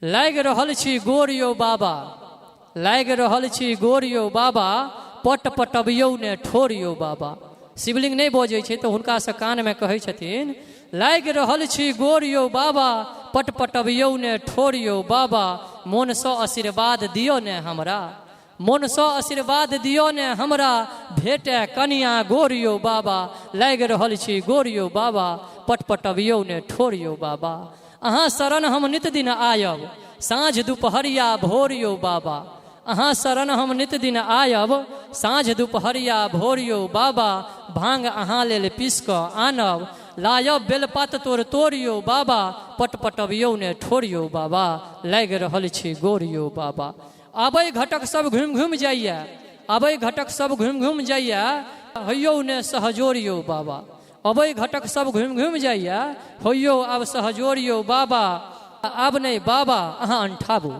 लाग रहल छी गोरियो बाबा, लाग रहल छी गोरियो बाबा, पट पटबियौ ने ठोरियो बाबा। शिवलिंग नहीं बजै छै तो हुनका से कान में कहै छथिन, लाग रहल छी गोरियो बाबा, पट पटबियौ ने ठोरियो बाबा, मोन सँ आशीर्वाद दियो ने हमरा, मोन सँ आशीर्वाद दियो ने हमरा, भेटे कनिया गोरियो बाबा, लाग रहल छी गोरियो बाबा, पट पटबियौ ने ठोरियो बाबा। अहाँ शरण हम नित दिन आयब, साँझ दुपहरिया भोरियो बाबा, अहाँ शरण हम नित दिन आयब, साँझ दुपहरिया भोरियो बाबा, भांग अहाँ लेल पीस कऽ आनब, लायब बेलपात तोड़ तोड़ियो बाबा, पट पटबियौ ने ठोरियो बाबा, लाग रहल छी गोरियो बाबा। आबै घटक सब घुमि घुमि जाइए, आबै घटक सब घुमि घुमि जाइए, होइयौ ने सहजोरियो बाबा, अबै घटक सब घुमि घुमि जाइए, होइयौ आब सहजोरियो बाबा। आब नहीं बाबा अहाँ अंठाबू,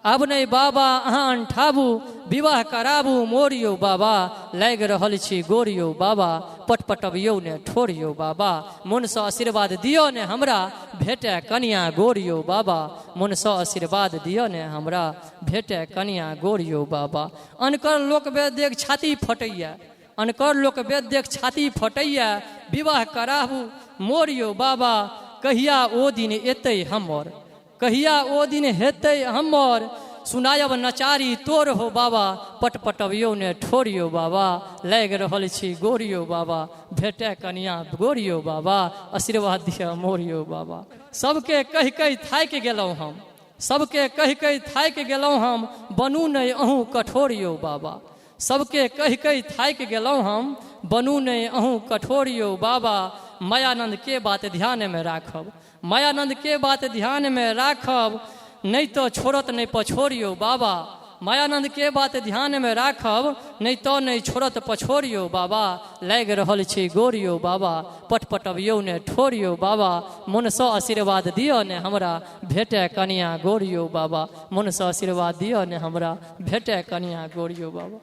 आब नहीं बाबा अहाँ अंठाबू, विवाह कराबू मोरियो बाबा, लाग रहल छी गोरियो बाबा, पट पटबियौ ने ठोरियो बाबा, मन सँ आशीर्वाद दियो ने हमरा, भेटे कनिया गोरियो बाबा, मन सँ आशीर्वाद दियो ने हमरा, भेटे कनिया गोरियो बाबा। अनकर लोक वेद देख छाती फटैया, अनकर लोक वेद देख छाती फटैया, विवाह कराबू मोरियो बाबा, कहिया ओ दिन एतै हमर, कहिया ओ दिन हेतै हमर, सुनायब नचारी तोर हो बाबा, पट पटबियौ ने ठोरियो बाबा, लाग रहल छी गोरियो बाबा, भेटे कनिया गोरियो बाबा, आशीर्वाद दिया मोरियो बाबा। सबके कहि कहि थाकि गेलहुँ हम, सबके कहि कहि थाकि गेलहुँ हम, बनू नहीं अहूँ कठोरियो बाबा, सबके कहि कहि थाकि गेलहुँ हम, बनू नहीं अहूँ कठोरियो बाबा। मायानंद के बात ध्यान में राखब, मायानंद के बात ध्यान में राखब, नहीं तो छोड़त नहीं पछोरियो बाबा, मायानंद के बात ध्यान में राखब, नहीं तो नहीं छोड़त पछोरियो बाबा, लाग रहल छी गोरियो बाबा, पट पटबियौ ने ठोरियो बाबा, मन सँ आशीर्वाद दियो ने हमरा, भेटे कनिया गोरियो बाबा, मन सँ आशीर्वाद दियो ने हमरा, भेटे कनिया गोरियो बाबा।